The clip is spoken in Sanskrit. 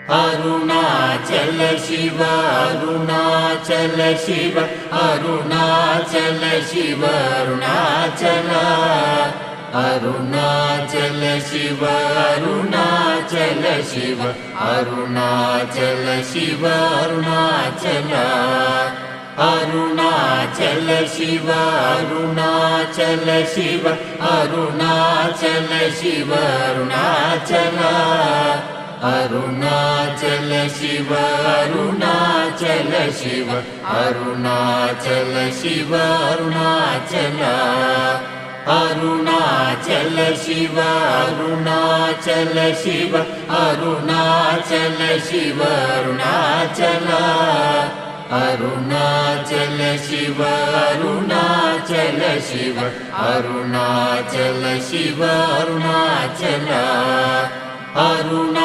अरुणाचल शिव अरुणाचल शिव अरुणाचल शिव अरुणाचल अरुणाचल शिव अरुणाचल शिव अरुणाचल शिव अरुणाचल अरुणाचल शिव अरुणाचल शिव अरुणाचल शिव अरुणाचल अरुणाचल शिव अरुणाचल शिव अरुणाचल शिव अरुणाचल अरुणाचल शिव अरुणाचल शिव अरुणाचल शिव अरुणाचल अरुणाचल शिव अरुणाचल शिव अरुणाचल शिव अरुणाचल अरुणा